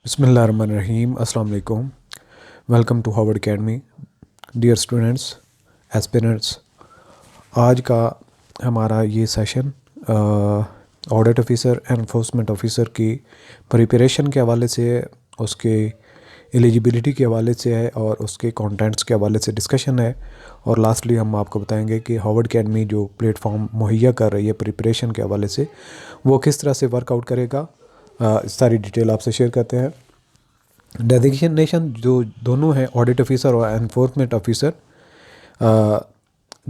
बिस्मिल्लाहिर्रहमानिर्रहीम अस्सलाम वालेकुम। Welcome to Harvard academy. Dear students, aspirants, आज का हमारा ये session audit officer enforcement officer की प्रिपरेशन के हवाले से, उसके एलिजिबिलिटी के हवाले से है और उसके कंटेंट्स के हवाले से डिस्कशन है। और लास्टली हम आपको बताएंगे कि हार्वर्ड अकेडमी जो प्लेटफॉर्म मुहैया कर रही है प्रिपरेशन के हवाले से, वो किस तरह से वर्कआउट करेगा। सारी डिटेल आपसे शेयर करते हैं। डेजिग्नेशन जो दोनों हैं, ऑडिट ऑफिसर और एनफोर्समेंट ऑफिसर,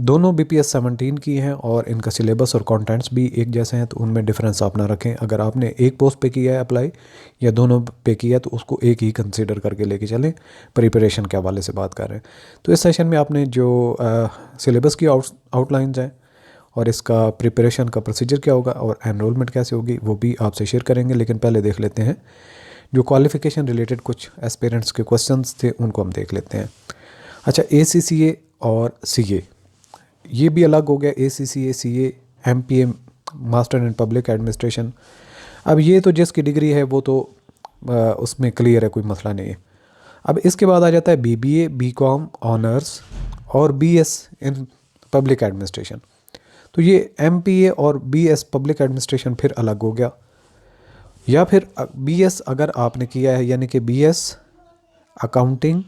दोनों BPS 17 की हैं और इनका सिलेबस और कंटेंट्स भी एक जैसे हैं, तो उनमें डिफरेंस आप ना रखें। अगर आपने एक पोस्ट पे किया है अप्लाई या दोनों पे किया है तो उसको एक ही कंसीडर करके लेके चलें। प्रिपरेशन के हवाले से बात कर रहे हैं, तो इस सेशन में आपने जो सिलेबस की आउटलाइंस हैं और इसका प्रिपरेशन का प्रोसीजर क्या होगा और एनरोलमेंट कैसे होगी वो भी आपसे शेयर करेंगे। लेकिन पहले देख लेते हैं जो क्वालिफ़िकेशन रिलेटेड कुछ एस्पिरेंट्स के क्वेश्चंस थे, उनको हम देख लेते हैं। अच्छा, ACCA और CA ये भी अलग हो गया। ACCA CA MPA master in public administration. अब ये तो जिसकी डिग्री है वो तो उसमें क्लियर है, कोई मसला नहीं है। अब इसके बाद आ जाता है BBA BCom ऑनर्स और BS इन पब्लिक एडमिनिस्ट्रेशन। तो ये MPA और BS पब्लिक एडमिनिस्ट्रेशन फिर अलग हो गया। या फिर BS अगर आपने किया है, यानी कि BS accounting,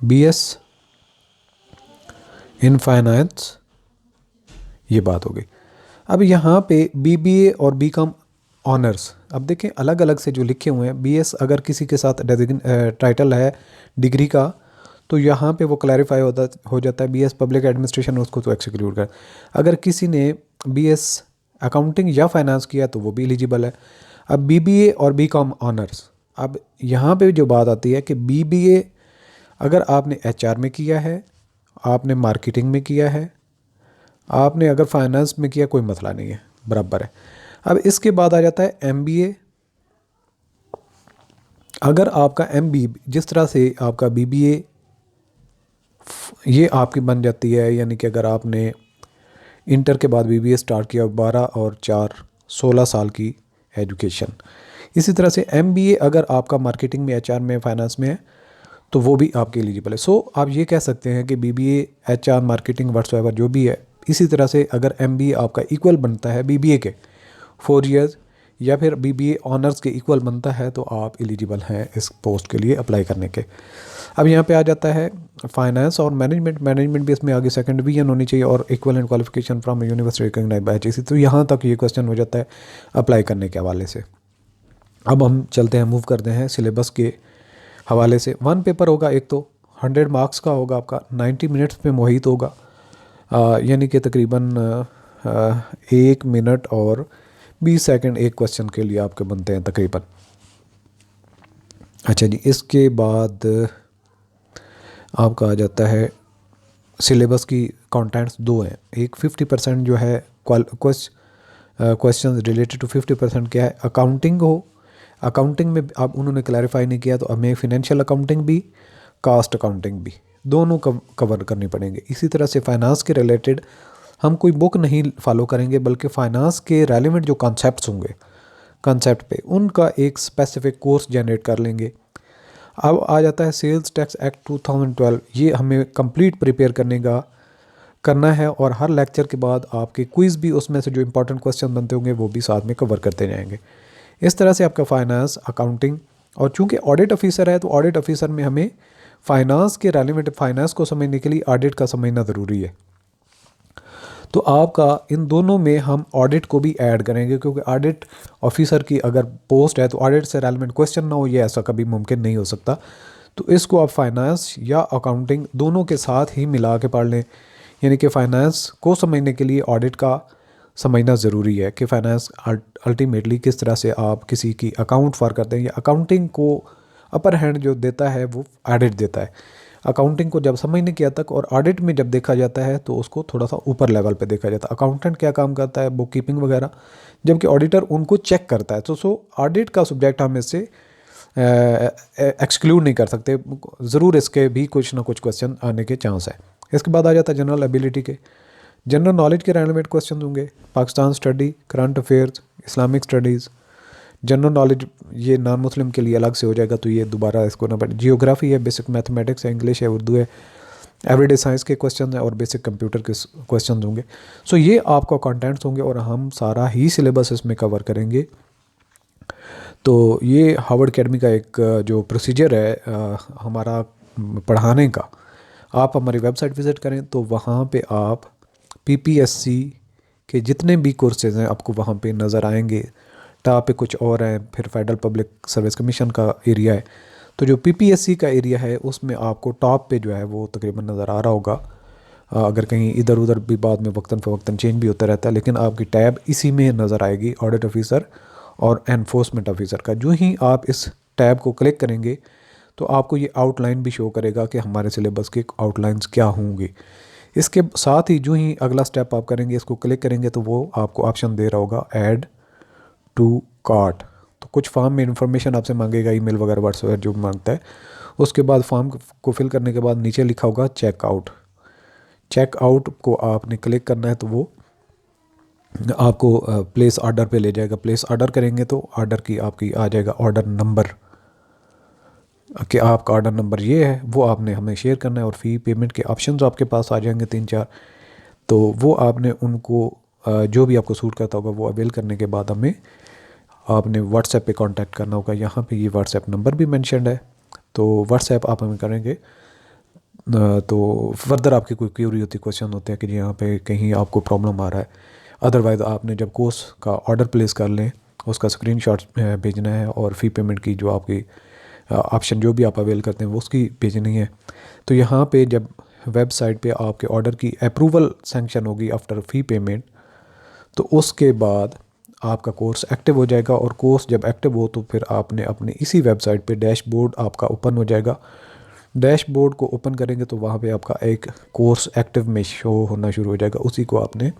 BS in finance, ये बात हो गई। अब यहाँ पे BBA और BCom ऑनर्स, अब देखें अलग अलग से जो लिखे हुए हैं। BS अगर किसी के साथ टाइटल है डिग्री का तो यहाँ पे वो क्लैरिफाई हो जाता है। BS पब्लिक एडमिनिस्ट्रेशन उसको तो एक्सक्लूड कर। अगर किसी ने BS अकाउंटिंग या फाइनेंस किया तो वो भी एलिजिबल है। अब BBA और BCom ऑनर्स, अब यहाँ पे जो बात आती है कि BBA अगर आपने HR में किया है, आपने मार्केटिंग में किया है, आपने अगर फाइनेंस में किया, कोई मसला नहीं है, बराबर है। अब इसके बाद आ जाता है MBA। अगर आपका MBA जिस तरह से आपका BBA ये आपकी बन जाती है, यानी कि अगर आपने इंटर के बाद BBA स्टार्ट किया, 12 और 4 16 साल की एजुकेशन। इसी तरह से MBA अगर आपका मार्केटिंग में, HR में, फाइनेंस में है तो वो भी आपके एलिजिबल है। सो आप ये कह सकते हैं कि BBA HR मार्केटिंग व्हाट्सएवर जो भी है, इसी तरह से अगर MBA आपका इक्वल बनता है BBA के 4 इयर्स, या फिर BBA ऑनर्स के इक्वल बनता है, तो आप एलिजिबल हैं इस पोस्ट के लिए अप्लाई करने के। अब यहाँ पे आ जाता है फाइनेंस और मैनेजमेंट भी इसमें आगे सेकंड डिवीजन होनी चाहिए और equivalent qualification from university recognised by HEC। तो यहाँ तक ये क्वेश्चन हो जाता है अप्लाई करने के हवाले से। अब हम चलते हैं, मूव करते हैं सिलेबस के हवाले से। 1 पेपर होगा, एक तो 100 मार्क्स का होगा, आपका 90 मिनट्स में मोहित होगा, यानी कि तकरीबन 1 मिनट और 20 सेकंड एक क्वेश्चन के लिए आपके बनते हैं तकरीबन। अच्छा जी, इसके बाद आपका आ जाता है सिलेबस की कंटेंट्स दो हैं। एक 50% जो है क्वेश्चन रिलेटेड टू 50% क्या है, अकाउंटिंग हो। अकाउंटिंग में अब उन्होंने क्लैरिफाई नहीं किया, तो हमें फिनेंशियल अकाउंटिंग भी, कास्ट अकाउंटिंग भी, दोनों कवर करनी पड़ेंगे। इसी तरह से फाइनेंस के रिलेटेड हम कोई बुक नहीं फॉलो करेंगे, बल्कि फ़ाइनेंस के रेलिवेंट जो कॉन्सेप्ट्स होंगे, कॉन्सेप्ट पे उनका एक स्पेसिफिक कोर्स जनरेट कर लेंगे। अब आ जाता है सेल्स टैक्स एक्ट 2012, ये हमें कंप्लीट प्रिपेयर करना है और हर लेक्चर के बाद आपके क्विज़ भी उसमें से जो इंपॉर्टेंट क्वेश्चन बनते होंगे वो भी साथ में कवर करते जाएंगे। इस तरह से आपका फाइनेंस, अकाउंटिंग, और चूंकि ऑडिट ऑफिसर है तो ऑडिट ऑफिसर में हमें फाइनेंस के रेलिवेंट, फाइनेंस को समझने के लिए ऑडिट का समझना ज़रूरी है। तो आपका इन दोनों में हम ऑडिट को भी ऐड करेंगे, क्योंकि ऑडिट ऑफिसर की अगर पोस्ट है तो ऑडिट से रेलेवेंट क्वेश्चन ना हो, ये ऐसा कभी मुमकिन नहीं हो सकता। तो इसको आप फाइनेंस या अकाउंटिंग दोनों के साथ ही मिला के पढ़ लें। यानी कि फ़ाइनेंस को समझने के लिए ऑडिट का समझना ज़रूरी है कि फ़ाइनेंस अल्टीमेटली किस तरह से आप किसी की अकाउंट फॉर करते हैं, या अकाउंटिंग को अपर हैंड जो देता है वो ऑडिट देता है। अकाउंटिंग को जब समझने किया तक और ऑडिट में जब देखा जाता है तो उसको थोड़ा सा ऊपर लेवल पे देखा जाता है। अकाउंटेंट क्या काम करता है, बुक कीपिंग वगैरह, जबकि ऑडिटर उनको चेक करता है। तो ऑडिट का सब्जेक्ट हम इससे एक्सक्लूड नहीं कर सकते, ज़रूर इसके भी कुछ ना कुछ क्वेश्चन आने के चांस है। इसके बाद आ जाता है जनरल एबिलिटी के, जनरल नॉलेज के रेलेवेंट क्वेश्चन होंगे, Pakistan study, current affairs, Islamic studies, general knowledge ये नॉन मुस्लिम के लिए अलग से हो जाएगा, तो ये दोबारा इसको ना पढ़े। जियोग्राफी है, बेसिक मैथमेटिक्स है, इंग्लिश है, उर्दू है, एवरीडे साइंस के क्वेश्चन है और बेसिक कंप्यूटर के क्वेश्चन होंगे। सो ये आपका कंटेंट्स होंगे और हम सारा ही सिलेबस इसमें कवर करेंगे। तो ये हार्वर्ड अकेडमी का एक जो प्रोसीजर है हमारा पढ़ाने का, आप हमारी वेबसाइट विज़िट करें तो वहाँ पे आप पीपीएससी के जितने भी कोर्सेज हैं आपको वहाँ पे नज़र आएंगे। टॉप पे कुछ और हैं, फिर फेडरल पब्लिक सर्विस कमीशन का एरिया है। तो जो पीपीएससी का एरिया है उसमें आपको टॉप पे जो है वो तकरीबन नज़र आ रहा होगा। अगर कहीं इधर उधर भी बाद में वक्तन फ़वक्तन चेंज भी होता रहता है, लेकिन आपकी टैब इसी में नज़र आएगी, ऑडिट ऑफिसर और एनफोर्समेंट ऑफिसर का। जो ही आप इस टैब को क्लिक करेंगे तो आपको ये आउटलाइन भी शो करेगा कि हमारे सिलेबस के आउटलाइंस क्या होंगे। इसके साथ ही जो ही अगला स्टेप आप करेंगे, इसको क्लिक करेंगे तो वो आपको ऑप्शन दे रहा होगा ऐड टू कार्ट। तो कुछ फॉर्म में इंफॉर्मेशन आपसे मांगेगा, ईमेल वगैरह व्हाट्सएप जो मांगता है। उसके बाद फॉर्म को फिल करने के बाद नीचे लिखा होगा चेकआउट। चेकआउट को आपने क्लिक करना है तो वो आपको प्लेस ऑर्डर पे ले जाएगा। प्लेस ऑर्डर करेंगे तो ऑर्डर की आपकी आ जाएगा ऑर्डर नंबर, कि आपका ऑर्डर नंबर ये है, वो आपने हमें शेयर करना है। और फ़ी पेमेंट के ऑप्शंस आपके पास आ जाएंगे 3-4, तो वो आपने उनको जो भी आपको सूट करता होगा वो अवेल करने के बाद हमें आपने व्हाट्सएप पे कांटेक्ट करना होगा। यहाँ पे ये व्हाट्सएप नंबर भी मेंशन्ड है, तो व्हाट्सएप आप हमें करेंगे। तो फर्दर आपकी कोई क्यूरी होती, क्वेश्चन होते हैं कि यहाँ पे कहीं आपको प्रॉब्लम आ रहा है, अदरवाइज़ आपने जब कोर्स का ऑर्डर प्लेस कर लें उसका स्क्रीनशॉट भेजना है और फ़ी पेमेंट की जो आपकी ऑप्शन जो भी आप अवेल करते हैं वो उसकी भेजनी है। तो यहाँ पे जब वेबसाइट पे आपके ऑर्डर की अप्रूवल सैंक्शन होगी आफ्टर फ़ी पेमेंट, तो उसके बाद आपका कोर्स एक्टिव हो जाएगा। और कोर्स जब एक्टिव हो तो फिर आपने अपने इसी वेबसाइट पे डैशबोर्ड आपका ओपन हो जाएगा। डैशबोर्ड को ओपन करेंगे तो वहाँ पे आपका एक कोर्स एक्टिव में शो होना शुरू हो जाएगा। उसी को आपने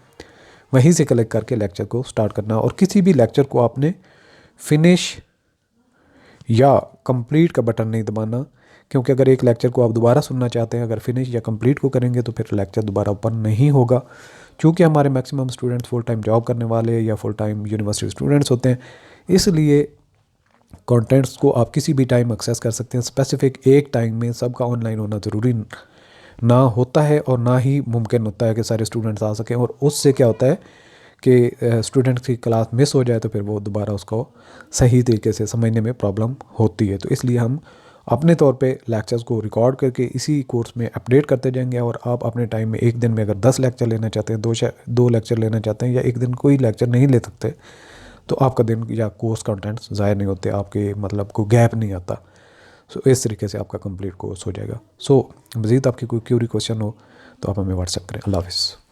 वहीं से कलेक्ट करके लेक्चर को स्टार्ट करना। और किसी भी लेक्चर को आपने फिनिश या कंप्लीट का बटन नहीं दबाना, क्योंकि अगर एक लेक्चर को आप दोबारा सुनना चाहते हैं, अगर फिनिश या कंप्लीट को करेंगे तो फिर लेक्चर दोबारा ओपन नहीं होगा। क्योंकि हमारे maximum students full time job करने वाले या फुल टाइम यूनिवर्सिटी स्टूडेंट्स होते हैं, इसलिए कंटेंट्स को आप किसी भी टाइम एक्सेस कर सकते हैं। स्पेसिफिक एक टाइम में सबका ऑनलाइन होना ज़रूरी ना होता है और ना ही मुमकिन होता है कि सारे स्टूडेंट्स आ सकें। और उससे क्या होता है कि स्टूडेंट्स की क्लास मिस हो जाए तो फिर वो दोबारा उसको सही तरीके से समझने में प्रॉब्लम होती है। तो इसलिए हम अपने तौर पे लेक्चर्स को रिकॉर्ड करके इसी कोर्स में अपडेट करते जाएंगे। और आप अपने टाइम में एक दिन में अगर 10 लेक्चर लेना चाहते हैं, दो लेक्चर लेना चाहते हैं, या एक दिन कोई लेक्चर नहीं ले सकते, तो आपका दिन या कोर्स कंटेंट्स ज़ाया नहीं होते, आपके मतलब को गैप नहीं आता। सो इस तरीके से आपका कंप्लीट कोर्स हो जाएगा। सो मज़ीद आपकी कोई क्यूरी क्वेश्चन हो तो आप हमें व्हाट्सएप करें। अल्लाह हाफ़िज़।